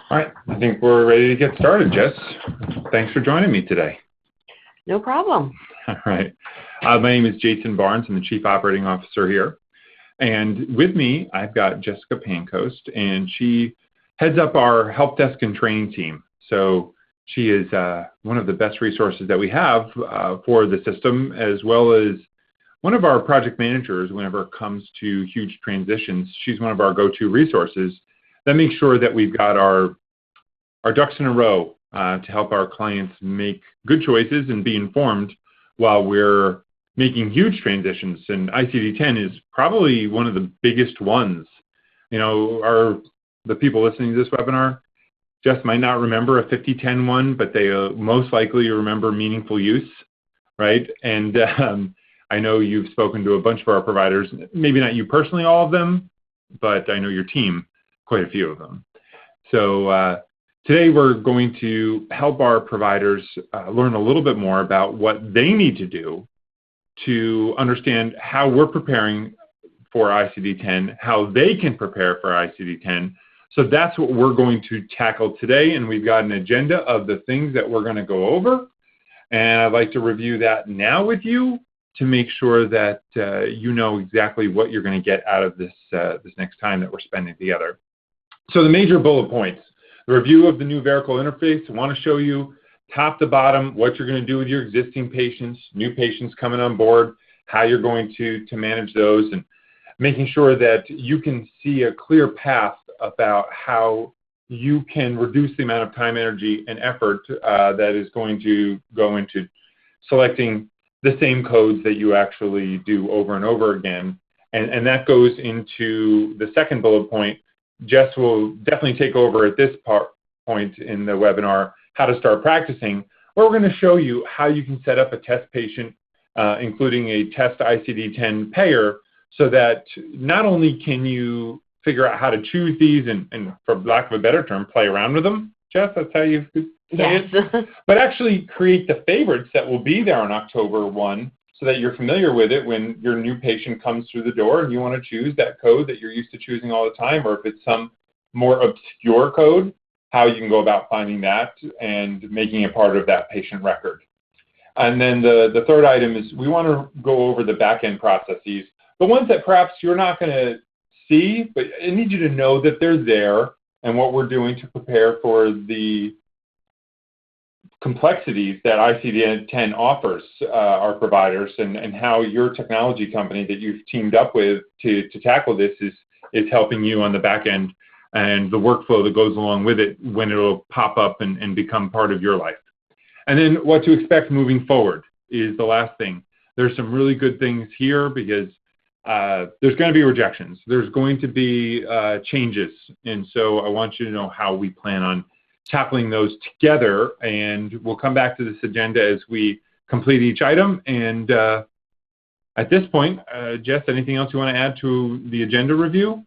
All right, I think we're ready to get started, Jess. Thanks for joining me today. No problem. All right. My name is Jason Barnes. I'm the Chief Operating Officer here. And with me, I've got Jessica Pancoast, and she heads up our help desk and training team. So she is one of the best resources that we have for the system, as well as one of our project managers whenever it comes to huge transitions. She's one of our go-to resources that makes sure that we've got our ducks in a row to help our clients make good choices and be informed while we're making huge transitions. And ICD10 is probably one of the biggest ones. You know, the people listening to this webinar just might not remember a 50-10 one, but they most likely remember meaningful use, right? And I know you've spoken to a bunch of our providers, maybe not you personally, all of them, but I know your team, quite a few of them. So today we're going to help our providers learn a little bit more about what they need to do to understand how we're preparing for ICD-10, how they can prepare for ICD-10. So that's what we're going to tackle today, and we've got an agenda of the things that we're going to go over, and I'd like to review that now with you to make sure that you know exactly what you're going to get out of this next time that we're spending together. So the major bullet points: the review of the new Vericle interface. I want to show you top to bottom what you're going to do with your existing patients, new patients coming on board, how you're going to manage those, and making sure that you can see a clear path about how you can reduce the amount of time, energy, and effort that is going to go into selecting the same codes that you actually do over and over again. And that goes into the second bullet point. Jess will definitely take over at this point in the webinar, how to start practicing, where we're going to show you how you can set up a test patient, including a test ICD-10 payer, so that not only can you figure out how to choose these and for lack of a better term, play around with them, Jess, that's how you say it, but actually create the favorites that will be there on October 1 so that you're familiar with it when your new patient comes through the door and you want to choose that code that you're used to choosing all the time, or if it's some more obscure code, how you can go about finding that and making it part of that patient record. And then the third item is we want to go over the back-end processes, the ones that perhaps you're not going to see, but I need you to know that they're there and what we're doing to prepare for the complexities that ICD-10 offers our providers, and how your technology company that you've teamed up with to tackle this is helping you on the back end, and the workflow that goes along with it when it'll pop up and become part of your life. And then what to expect moving forward is the last thing. There's some really good things here because there's going to be rejections. There's going to be changes. And so I want you to know how we plan on tackling those together. And we'll come back to this agenda as we complete each item. And at this point, Jess, anything else you want to add to the agenda review?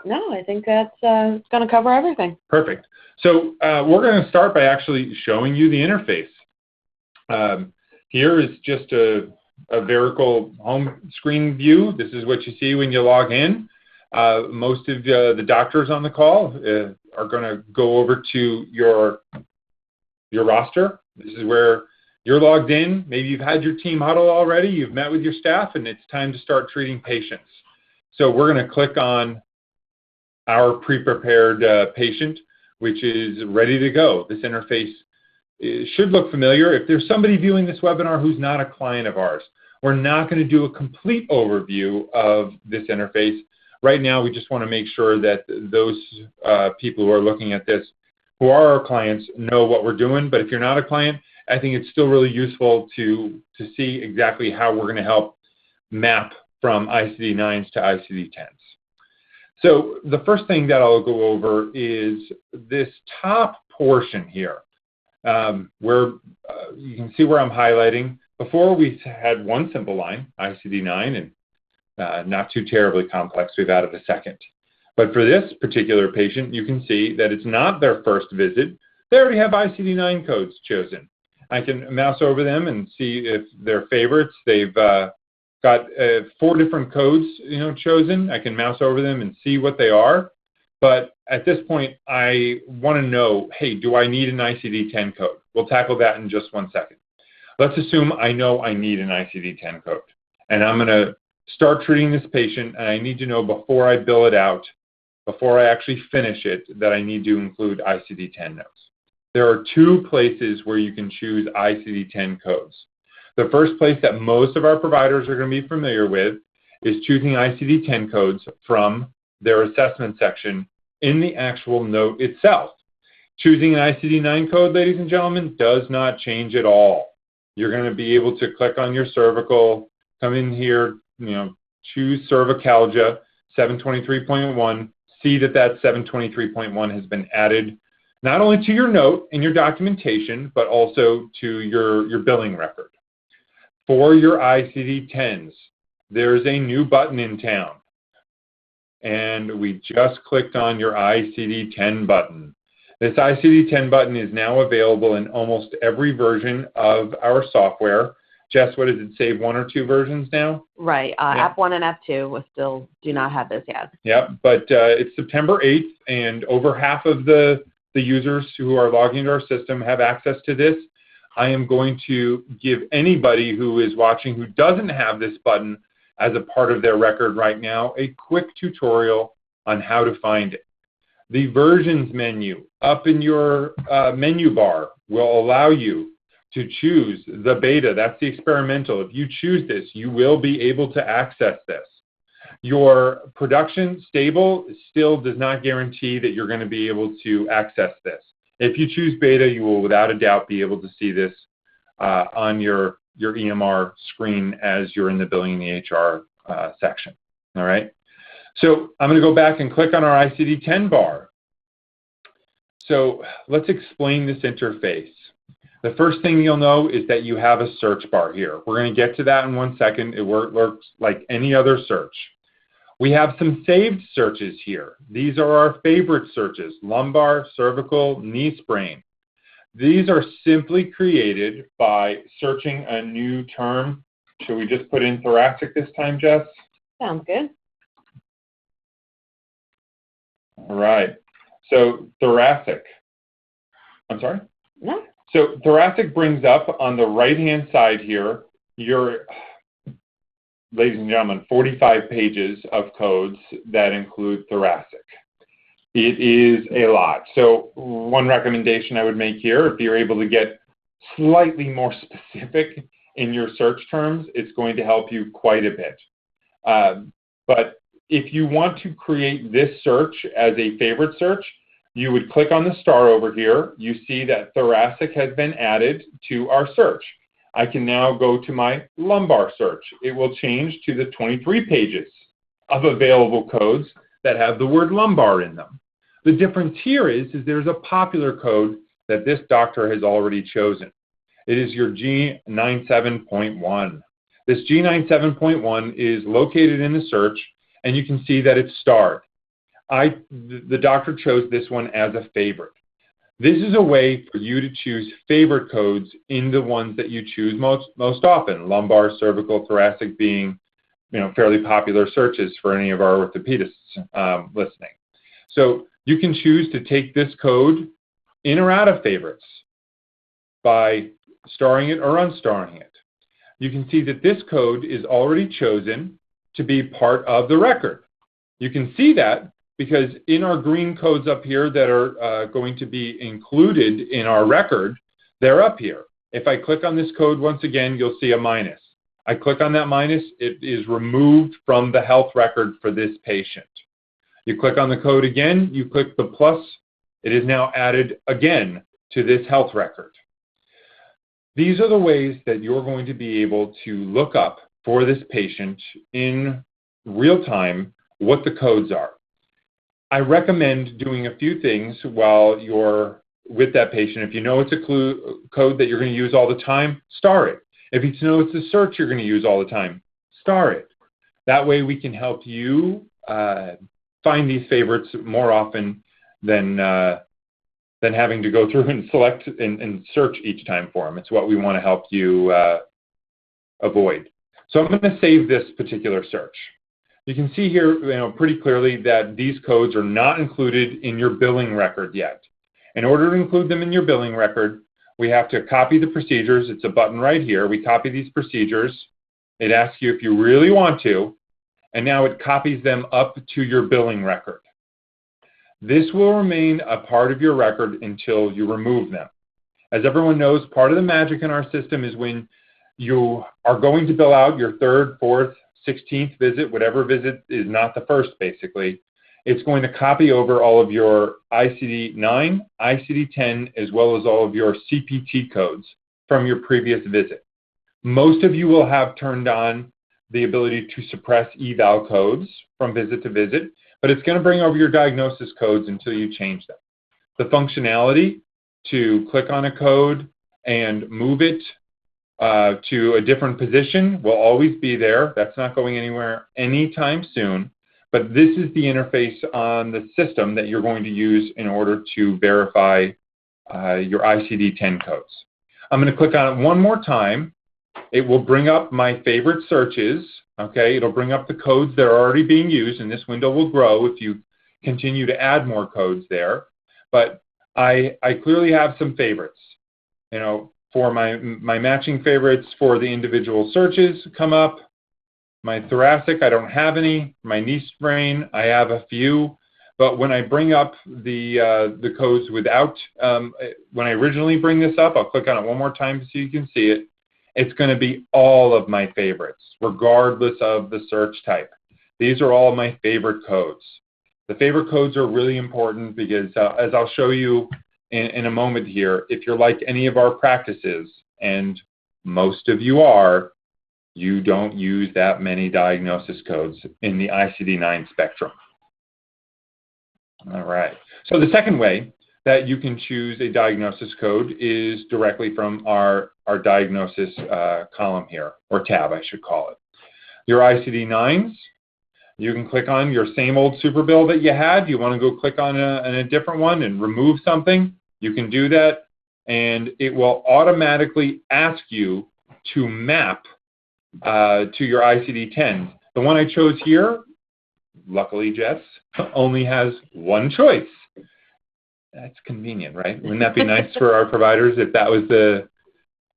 No, I think that's going to cover everything. Perfect. So we're going to start by actually showing you the interface. Here is just a Vericle home screen view. This is what you see when you log in. Most of the doctors on the call are going to go over to your roster. This is where you're logged in. Maybe you've had your team huddle already. You've met with your staff, and it's time to start treating patients. So we're going to click on our pre-prepared patient, which is ready to go. This interface should look familiar. If there's somebody viewing this webinar who's not a client of ours, we're not going to do a complete overview of this interface. Right now, we just want to make sure that those people who are looking at this, who are our clients, know what we're doing. But if you're not a client, I think it's still really useful to see exactly how we're going to help map from ICD-9s to ICD-10s. So the first thing that I'll go over is this top portion here, where you can see where I'm highlighting. Before, we had one simple line, ICD-9, and not too terribly complex. We've added a second. But for this particular patient, you can see that it's not their first visit. They already have ICD-9 codes chosen. I can mouse over them and see if they're favorites. They've got 4 different codes chosen. I can mouse over them and see what they are. But at this point, I want to know, hey, do I need an ICD-10 code? We'll tackle that in just 1 second. Let's assume I know I need an ICD-10 code, and I'm going to start treating this patient, and I need to know before I bill it out, before I actually finish it, that I need to include ICD-10 notes. There are 2 places where you can choose ICD-10 codes. The first place that most of our providers are going to be familiar with is choosing ICD-10 codes from their assessment section in the actual note itself. Choosing an ICD-9 code, ladies and gentlemen, does not change at all. You're going to be able to click on your cervical, come in here, choose cervicalgia 723.1, see that 723.1 has been added not only to your note in your documentation, but also to your billing record. For your ICD-10s, there's a new button in town, and we just clicked on your ICD-10 button. This ICD-10 button is now available in almost every version of our software. Jess, what does it say, 1 or 2 versions now? Right. Yeah. App 1 and App 2 we still do not have this yet. Yep, but it's September 8th, and over half of the users who are logging into our system have access to this. I am going to give anybody who is watching who doesn't have this button as a part of their record right now a quick tutorial on how to find it. The versions menu up in your menu bar will allow you to choose the beta. That's the experimental. If you choose this, you will be able to access this. Your production stable still does not guarantee that you're going to be able to access this. If you choose beta, you will without a doubt be able to see this on your EMR screen as you're in the billing and the HR section. All right. So I'm going to go back and click on our ICD-10 bar. So let's explain this interface. The first thing you'll know is that you have a search bar here. We're going to get to that in 1 second. It works like any other search. We have some saved searches here. These are our favorite searches: lumbar, cervical, knee sprain. These are simply created by searching a new term. Should we just put in thoracic this time, Jess? Sounds good. All right. So thoracic. I'm sorry? No. So thoracic brings up on the right-hand side here your, ladies and gentlemen, 45 pages of codes that include thoracic. It is a lot. So one recommendation I would make here, if you're able to get slightly more specific in your search terms, it's going to help you quite a bit. But if you want to create this search as a favorite search, you would click on the star over here. You see that thoracic has been added to our search. I can now go to my lumbar search. It will change to the 23 pages of available codes that have the word lumbar in them. The difference here is there's a popular code that this doctor has already chosen. It is your G97.1. This G97.1 is located in the search, and you can see that it's starred. The doctor chose this one as a favorite. This is a way for you to choose favorite codes in the ones that you choose most often, lumbar, cervical, thoracic being fairly popular searches for any of our orthopedists listening. So you can choose to take this code in or out of favorites by starring it or unstarring it. You can see that this code is already chosen to be part of the record. You can see that because in our green codes up here that are going to be included in our record, they're up here. If I click on this code once again, you'll see a minus. I click on that minus, it is removed from the health record for this patient. You click on the code again, you click the plus, it is now added again to this health record. These are the ways that you're going to be able to look up for this patient in real time what the codes are. I recommend doing a few things while you're with that patient. If you know it's a code that you're going to use all the time, star it. If you know it's a search you're going to use all the time, star it. That way we can help you find these favorites more often than having to go through and select and search each time for them. It's what we want to help you avoid. So I'm going to save this particular search. You can see here, pretty clearly that these codes are not included in your billing record yet. In order to include them in your billing record, we have to copy the procedures. It's a button right here. We copy these procedures. It asks you if you really want to, and now it copies them up to your billing record. This will remain a part of your record until you remove them. As everyone knows, part of the magic in our system is when you are going to bill out your 3rd, 4th, 16th visit, whatever visit is not the first, basically, it's going to copy over all of your ICD-9, ICD-10, as well as all of your CPT codes from your previous visit. Most of you will have turned on the ability to suppress eval codes from visit to visit, but it's going to bring over your diagnosis codes until you change them. The functionality to click on a code and move it to a different position will always be there. That's not going anywhere anytime soon. But this is the interface on the system that you're going to use in order to verify your ICD-10 codes. I'm going to click on it one more time. It will bring up my favorite searches. Okay, it'll bring up the codes that are already being used, and this window will grow if you continue to add more codes there. But I clearly have some favorites. For my matching favorites for the individual searches come up. My thoracic, I don't have any. My knee sprain, I have a few. But when I bring up the codes without, when I originally bring this up, I'll click on it one more time so you can see it. It's going to be all of my favorites, regardless of the search type. These are all my favorite codes. The favorite codes are really important because, as I'll show you in a moment here, if you're like any of our practices, and most of you are, you don't use that many diagnosis codes in the ICD-9 spectrum. All right. So the second way that you can choose a diagnosis code is directly from our diagnosis column here, or tab, I should call it. Your ICD-9s, you can click on your same old super bill that you had. You want to go click on a different one and remove something, you can do that, and it will automatically ask you to map to your ICD-10. The one I chose here, luckily, Jess, only has one choice. That's convenient, right? Wouldn't that be nice for our providers if that was the,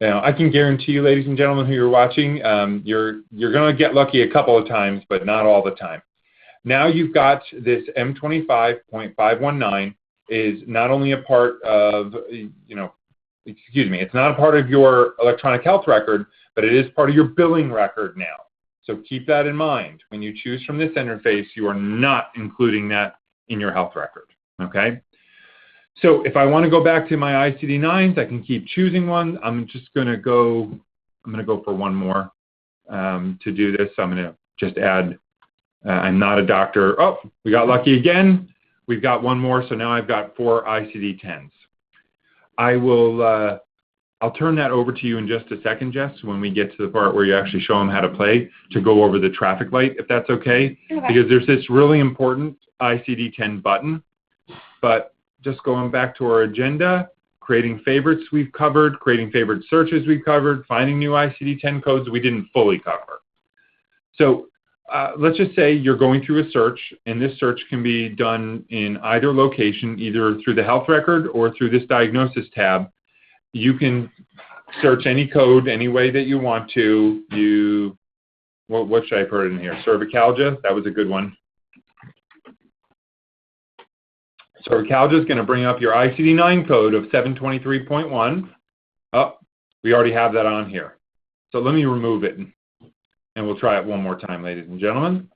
I can guarantee you, ladies and gentlemen who are watching, you're going to get lucky a couple of times, but not all the time. Now you've got this M25.519 is not only a part of, it's not a part of your electronic health record, but it is part of your billing record now. So keep that in mind. When you choose from this interface, you are not including that in your health record, okay? So if I want to go back to my ICD-9s, I can keep choosing one. I'm just going to go, for one more to do this. I'm going to just add, I'm not a doctor. Oh, we got lucky again. We've got one more, so now I've got 4 ICD-10s. I'll turn that over to you in just a second, Jess, when we get to the part where you actually show them how to play, to go over the traffic light, if that's okay. Because there's this really important ICD-10 button. But just going back to our agenda, creating favorites we've covered, creating favorite searches we've covered, finding new ICD-10 codes we didn't fully cover. So let's just say you're going through a search, and this search can be done in either location, either through the health record or through this diagnosis tab. You can search any code any way that you want to. What should I put in here? Cervicalgia, that was a good one. Cervicalgia is going to bring up your ICD-9 code of 723.1. Oh, we already have that on here. So let me remove it, and we'll try it one more time, ladies and gentlemen.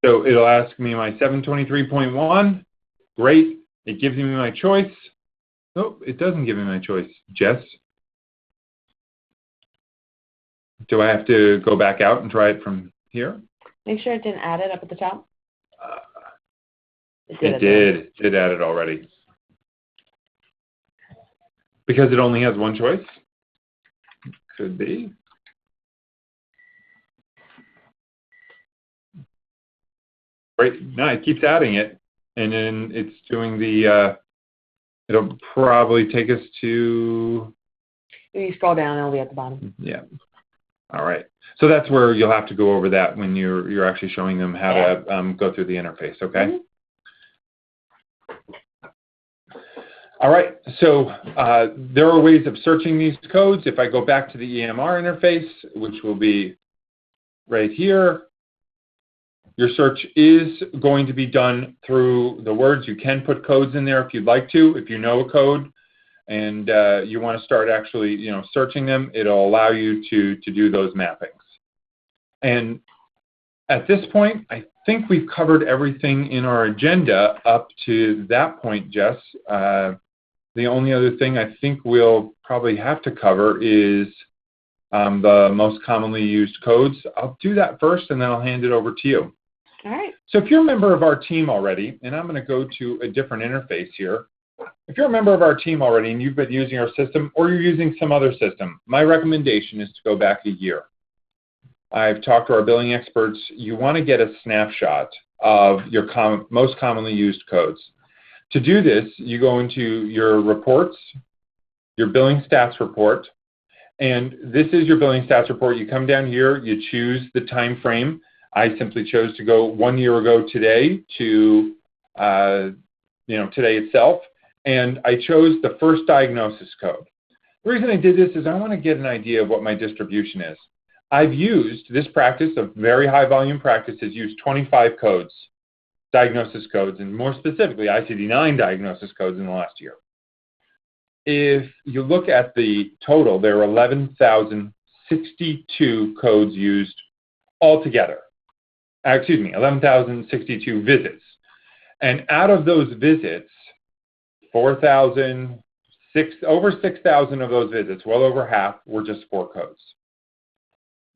So it'll ask me my 723.1. Great. It gives me my choice. Oh, it doesn't give me my choice. Jess? Do I have to go back out and try it from here? Make sure it didn't add it up at the top. It did. It did add it already. Because it only has one choice? Could be. Right. No, it keeps adding it, and then it's doing the, it'll probably take us to You scroll down, it'll be at the bottom. Yeah. All right. So that's where you'll have to go over that when you're actually showing them how to go through the interface, okay? Mm-hmm. All right. So there are ways of searching these codes. If I go back to the EMR interface, which will be right here, your search is going to be done through the words. You can put codes in there if you'd like to. If you know a code and you want to start actually, searching them, it'll allow you to do those mappings. And at this point, I think we've covered everything in our agenda up to that point, Jess. The only other thing I think we'll probably have to cover is the most commonly used codes. I'll do that first, and then I'll hand it over to you. All right. So if you're a member of our team already, and I'm going to go to a different interface here. If you're a member of our team already and you've been using our system or you're using some other system, my recommendation is to go back a year. I've talked to our billing experts. You want to get a snapshot of your most commonly used codes. To do this, you go into your reports, your billing stats report, and this is your billing stats report. You come down here, you choose the time frame. I simply chose to go 1 year ago today to today itself, and I chose the first diagnosis code. The reason I did this is I want to get an idea of what my distribution is. I've used this practice, a very high volume practice, has used 25 codes, diagnosis codes, and more specifically ICD-9 diagnosis codes in the last year. If you look at the total, there are 11,062 codes used altogether. 11,062 visits. And out of those visits, over 6,000 of those visits, well over half, were just 4 codes.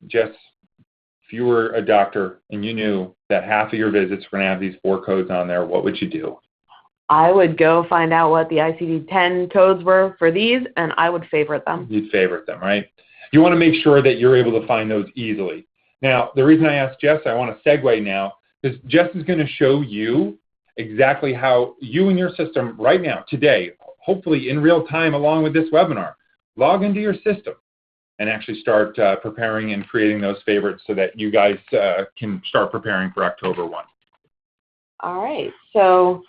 Jess, if you were a doctor and you knew that half of your visits were going to have these 4 codes on there, what would you do? I would go find out what the ICD-10 codes were for these, and I would favorite them. You'd favorite them, right? You want to make sure that you're able to find those easily. Now, the reason I asked Jess, I want to segue now, because Jess is going to show you exactly how you and your system right now, today, hopefully in real time along with this webinar, log into your system and actually start preparing and creating those favorites so that you guys can start preparing for October 1. All right. So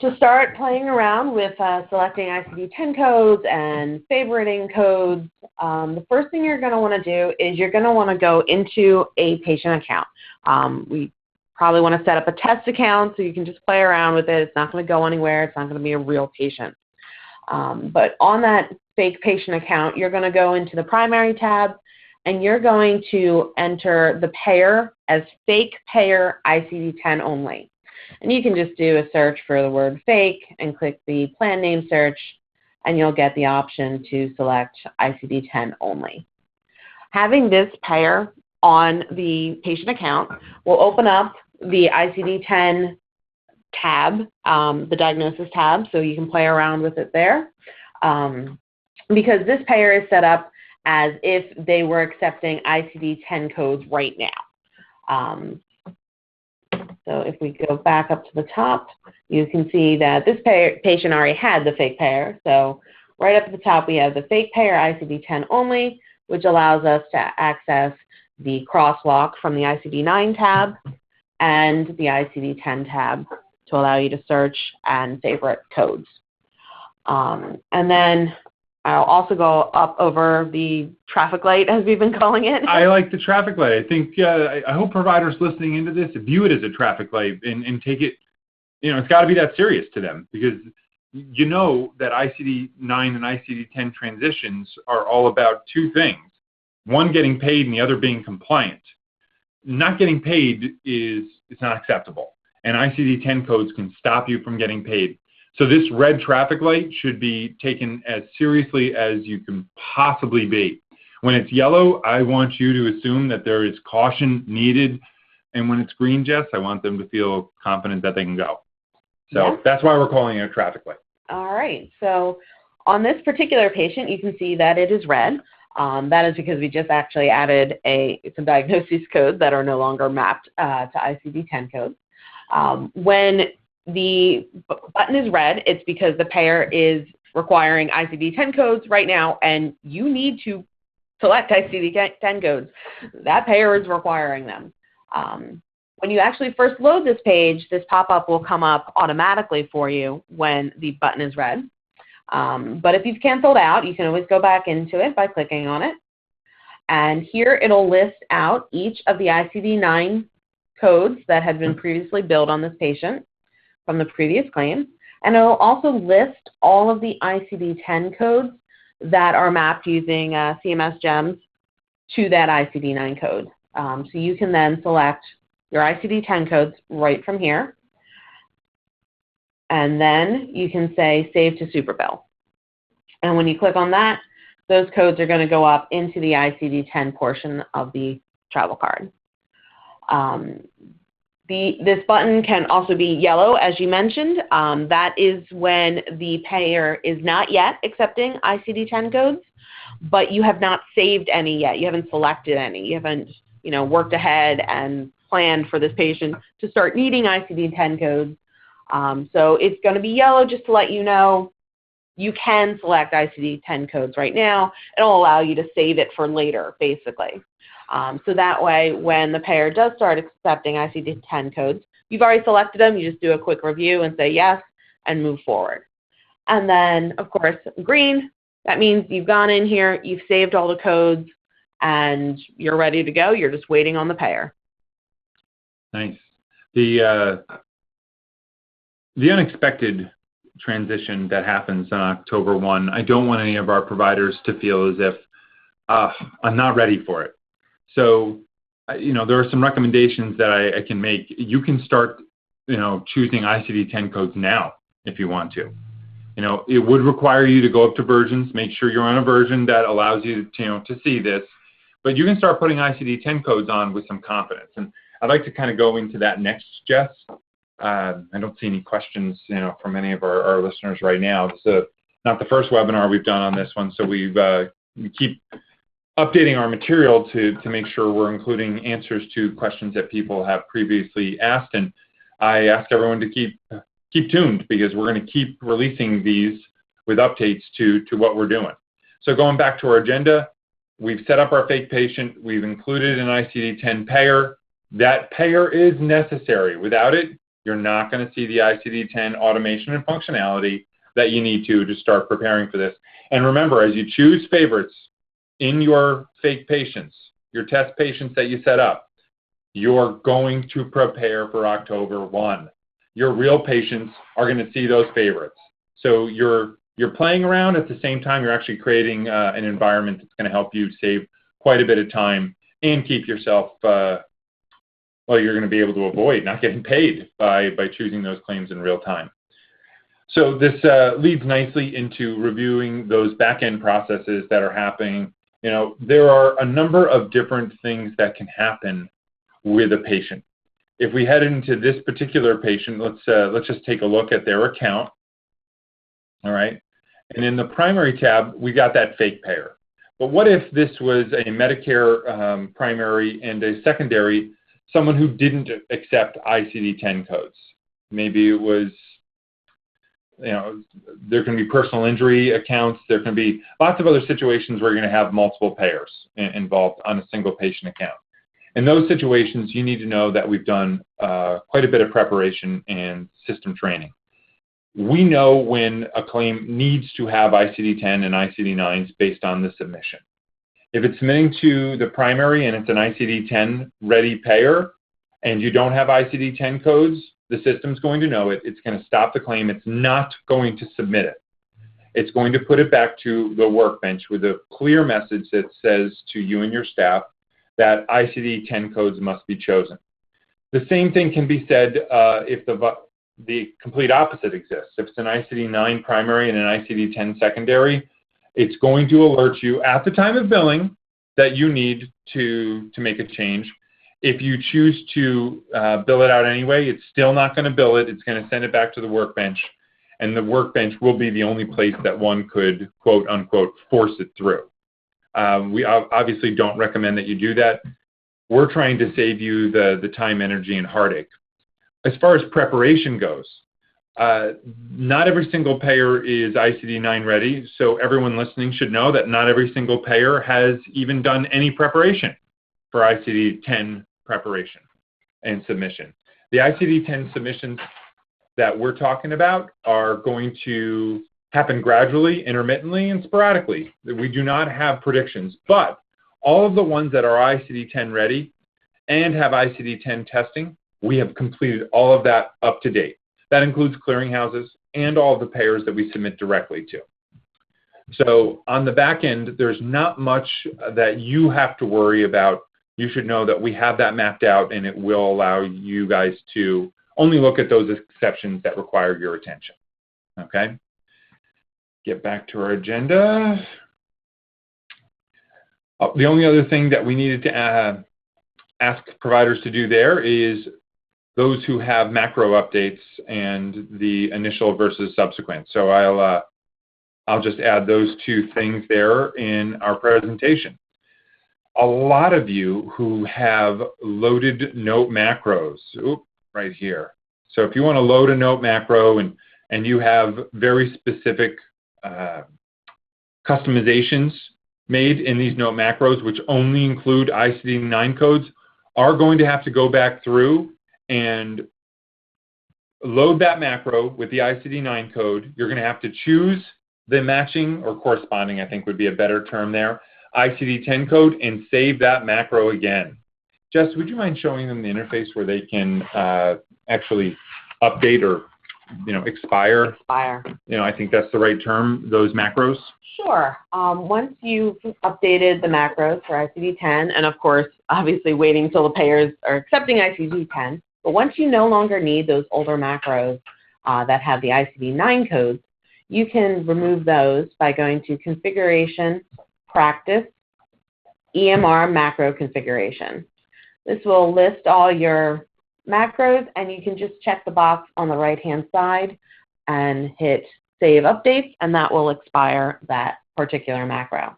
to start playing around with selecting ICD-10 codes and favoriting codes, the first thing you're going to want to do is you're going to want to go into a patient account. We probably want to set up a test account so you can just play around with it. It's not going to go anywhere. It's not going to be a real patient. But on that fake patient account, you're going to go into the primary tab, and you're going to enter the payer as fake payer ICD-10 only. And you can just do a search for the word fake and click the plan name search, and you'll get the option to select ICD-10 only. Having this payer on the patient account will open up the ICD-10 tab, the diagnosis tab, so you can play around with it there. Because this payer is set up as if they were accepting ICD-10 codes right now. So if we go back up to the top, you can see that this patient already had the fake payer. So right up at the top, we have the fake payer ICD-10 only, which allows us to access the crosswalk from the ICD-9 tab and the ICD-10 tab to allow you to search and favorite codes. And then I'll also go up over the traffic light, as we've been calling it. I like the traffic light. I think, I hope providers listening into this view it as a traffic light and take it, it's got to be that serious to them, because you know that ICD-9 and ICD-10 transitions are all about 2 things. One, getting paid, and the other being compliant. Not getting paid it's not acceptable, and ICD-10 codes can stop you from getting paid. So this red traffic light should be taken as seriously as you can possibly be. When it's yellow, I want you to assume that there is caution needed. And when it's green, Jess, I want them to feel confident that they can go. So that's why we're calling it a traffic light. All right. So on this particular patient, you can see that it is red. That is because we just actually added some diagnosis codes that are no longer mapped to ICD-10 codes. When the button is red, it's because the payer is requiring ICD-10 codes right now, and you need to select ICD-10 codes. That payer is requiring them. When you actually first load this page, this pop-up will come up automatically for you when the button is red. But if you've canceled out, you can always go back into it by clicking on it. And here it'll list out each of the ICD-9 codes that had been previously billed on this patient from the previous claim. And it'll also list all of the ICD-10 codes that are mapped using CMS GEMS to that ICD-9 code. So you can then select your ICD-10 codes right from here. And then you can say Save to Superbill. And when you click on that, those codes are going to go up into the ICD-10 portion of the travel card. This button can also be yellow, as you mentioned. That is when the payer is not yet accepting ICD-10 codes, but you have not saved any yet. You haven't selected any. You haven't, worked ahead and planned for this patient to start needing ICD-10 codes. So it's going to be yellow just to let you know you can select ICD-10 codes right now. It'll allow you to save it for later, basically. So that way, when the payer does start accepting ICD-10 codes, you've already selected them. You just do a quick review and say yes and move forward. And then, of course, green, that means you've gone in here, you've saved all the codes, and you're ready to go. You're just waiting on the payer. Nice. The unexpected transition that happens on October 1, I don't want any of our providers to feel as if I'm not ready for it. So, there are some recommendations that I can make. You can start, choosing ICD-10 codes now if you want to. It would require you to go up to versions, make sure you're on a version that allows you to see this, but you can start putting ICD-10 codes on with some confidence. And I'd like to kind of go into that next, Jess. I don't see any questions, from any of our listeners right now. This is not the first webinar we've done on this one, so we keep updating our material to make sure we're including answers to questions that people have previously asked. And I ask everyone to keep tuned, because we're going to keep releasing these with updates to what we're doing. So going back to our agenda, we've set up our fake patient. We've included an ICD-10 payer. That payer is necessary. Without it, you're not going to see the ICD-10 automation and functionality that you need to start preparing for this. And remember, as you choose favorites in your fake patients, your test patients that you set up, you're going to prepare for October 1. Your real patients are going to see those favorites. So you're playing around. At the same time, you're actually creating an environment that's going to help you save quite a bit of time and keep yourself you're going to be able to avoid not getting paid by choosing those claims in real time. So this leads nicely into reviewing those back-end processes that are happening. There are a number of different things that can happen with a patient. If we head into this particular patient, let's just take a look at their account. All right. And in the primary tab, we got that fake payer. But what if this was a Medicare primary and a secondary, someone who didn't accept ICD-10 codes? Maybe it was, there can be personal injury accounts. There can be lots of other situations where you're going to have multiple payers involved on a single patient account. In those situations, you need to know that we've done quite a bit of preparation and system training. We know when a claim needs to have ICD-10 and ICD-9s based on the submission. If it's submitting to the primary and it's an ICD-10 ready payer and you don't have ICD-10 codes, the system's going to know it. It's going to stop the claim. It's not going to submit it. It's going to put it back to the workbench with a clear message that says to you and your staff that ICD-10 codes must be chosen. The same thing can be said if the complete opposite exists. If it's an ICD-9 primary and an ICD-10 secondary, it's going to alert you at the time of billing that you need to make a change. If you choose to bill it out anyway, it's still not going to bill it. It's going to send it back to the workbench, and the workbench will be the only place that one could, quote unquote, force it through. We obviously don't recommend that you do that. We're trying to save you the time, energy, and heartache. As far as preparation goes, not every single payer is ICD-9 ready, so everyone listening should know that not every single payer has even done any preparation for ICD-10 preparation and submission. The ICD-10 submissions that we're talking about are going to happen gradually, intermittently, and sporadically. We do not have predictions, but all of the ones that are ICD-10 ready and have ICD-10 testing, we have completed all of that up to date. That includes clearinghouses and all of the payers that we submit directly to. So on the back end, there's not much that you have to worry about. You should know that we have that mapped out, and it will allow you guys to only look at those exceptions that require your attention. Okay? Get back to our agenda. The only other thing that we needed to ask providers to do there is those who have macro updates and the initial versus subsequent. So I'll just add those two things there in our presentation. A lot of you who have loaded note macros, right here. So if you want to load a note macro and you have very specific customizations made in these note macros, which only include ICD-9 codes, are going to have to go back through and load that macro with the ICD-9 code. You're going to have to choose the matching or corresponding, I think would be a better term there, ICD-10 code, and save that macro again. Jess, would you mind showing them the interface where they can actually update or expire? Expire. I think that's the right term, those macros. Sure. Once you've updated the macros for ICD-10, and of course, obviously waiting until the payers are accepting ICD-10, but once you no longer need those older macros that have the ICD-9 codes, you can remove those by going to Configuration, Practice, EMR Macro Configuration. This will list all your macros, and you can just check the box on the right-hand side and hit Save Updates, and that will expire that particular macro.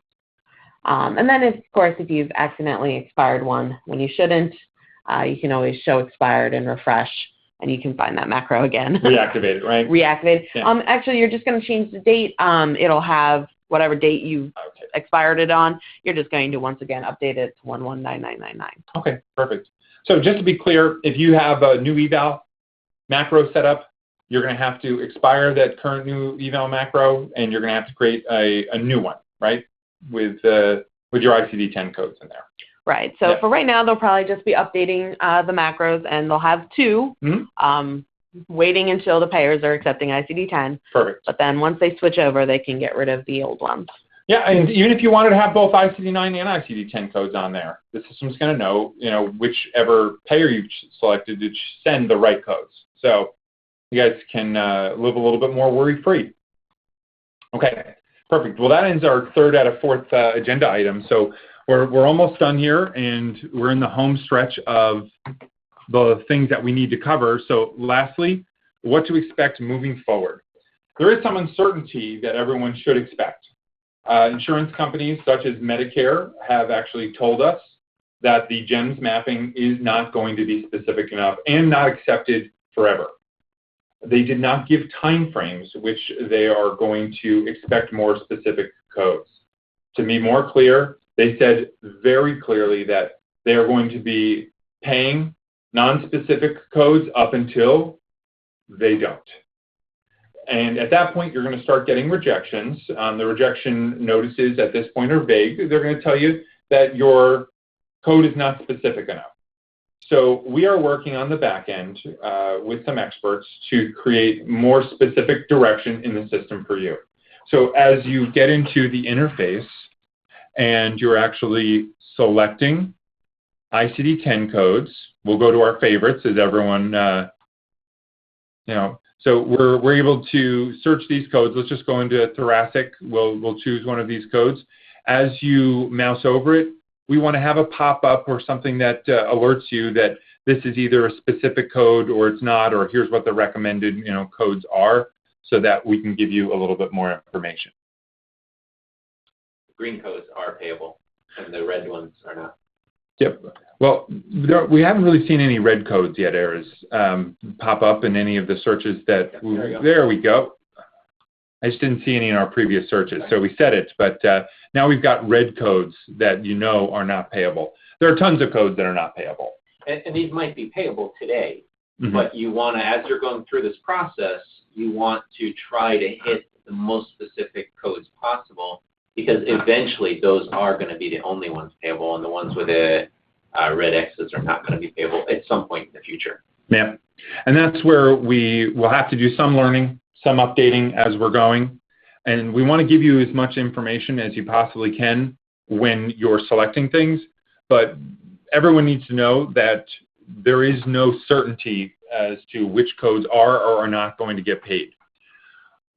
And then, of course, if you've accidentally expired one when you shouldn't, you can always show expired and refresh, and you can find that macro again. Reactivate it, right? Reactivate it. Yeah. Actually, you're just going to change the date. It'll have whatever date you expired it on. You're just going to, once again, update it to 119999. Okay, perfect. So just to be clear, if you have a new eval macro set up, you're going to have to expire that current new eval macro, and you're going to have to create a new one, right, with your ICD-10 codes in there. Right. So for right now, they'll probably just be updating the macros, and they'll have two, waiting until the payers are accepting ICD-10. Perfect. But then once they switch over, they can get rid of the old ones. Yeah, and even if you wanted to have both ICD-9 and ICD-10 codes on there, the system's going to know, whichever payer you selected to send the right codes. So you guys can live a little bit more worry-free. Okay, perfect. Well, that ends our third out of fourth agenda item. So we're almost done here, and we're in the home stretch of the things that we need to cover. So lastly, what to expect moving forward. There is some uncertainty that everyone should expect. Insurance companies such as Medicare have actually told us that the GEMS mapping is not going to be specific enough and not accepted forever. They did not give time frames which they are going to expect more specific codes. To be more clear, they said very clearly that they are going to be paying non-specific codes up until they don't. And at that point, you're going to start getting rejections. The rejection notices at this point are vague. They're going to tell you that your code is not specific enough. So we are working on the back end with some experts to create more specific direction in the system for you. So as you get into the interface and you're actually selecting ICD-10 codes, we'll go to our favorites as everyone, so we're able to search these codes. Let's just go into thoracic. We'll choose one of these codes. As you mouse over it, we want to have a pop-up or something that alerts you that this is either a specific code or it's not, or here's what the recommended codes are, so that we can give you a little bit more information. Green codes are payable, and the red ones are not. Yep. Well, we haven't really seen any red codes yet, errors, pop up in any of the searches that, there we go. I just didn't see any in our previous searches, so we set it, but now we've got red codes that you know are not payable. There are tons of codes that are not payable. And these might be payable today, but you want to, as you're going through this process, you want to try to hit the most specific codes possible, because eventually those are going to be the only ones payable, and the ones with the red X's are not going to be payable at some point in the future. Yeah, and that's where we will have to do some learning, some updating as we're going, and we want to give you as much information as you possibly can when you're selecting things, but everyone needs to know that there is no certainty as to which codes are or are not going to get paid.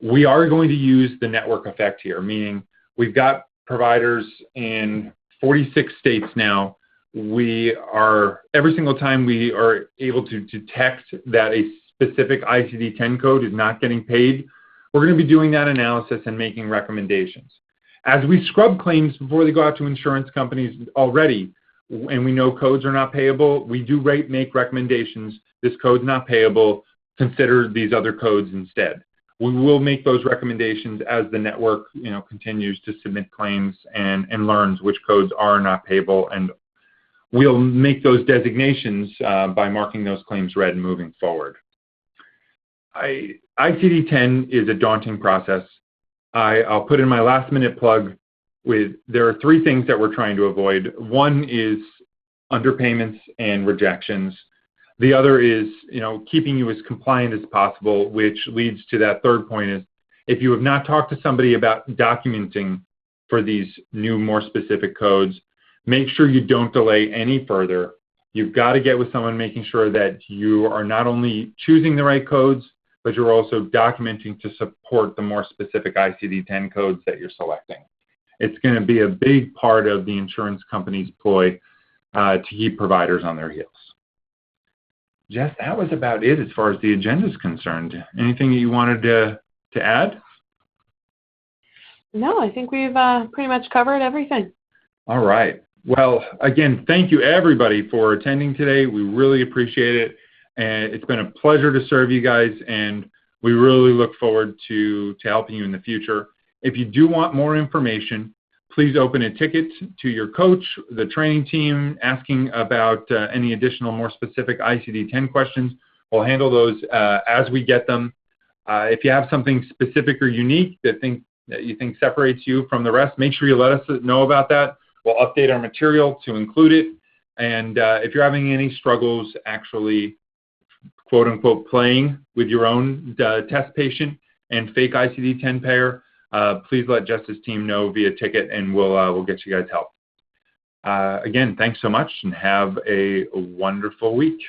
We are going to use the network effect here, meaning we've got providers in 46 states now. We are, every single time we are able to detect that a specific ICD-10 code is not getting paid, we're going to be doing that analysis and making recommendations. As we scrub claims before they go out to insurance companies already, and we know codes are not payable, we do make recommendations. This code's not payable, consider these other codes instead. We will make those recommendations as the network continues to submit claims and learns which codes are not payable, and we'll make those designations by marking those claims red and moving forward. ICD-10 is a daunting process. I'll put in my last minute plug with, there are three things that we're trying to avoid. One is underpayments and rejections. The other is, keeping you as compliant as possible, which leads to that third point is, if you have not talked to somebody about documenting for these new, more specific codes, make sure you don't delay any further. You've got to get with someone making sure that you are not only choosing the right codes, but you're also documenting to support the more specific ICD-10 codes that you're selecting. It's going to be a big part of the insurance company's ploy to keep providers on their heels. Jess, that was about it as far as the agenda is concerned. Anything that you wanted to add? No, I think we've pretty much covered everything. All right. Well, again, thank you everybody for attending today. We really appreciate it. And it's been a pleasure to serve you guys, and we really look forward to helping you in the future. If you do want more information, please open a ticket to your coach, the training team, asking about any additional more specific ICD-10 questions. We'll handle those as we get them. If you have something specific or unique that you think separates you from the rest, make sure you let us know about that. We'll update our material to include it. And if you're having any struggles actually, quote unquote, playing with your own test patient and fake ICD-10 payer, please let Jess's team know via ticket, and we'll get you guys help. Again, thanks so much, and have a wonderful week.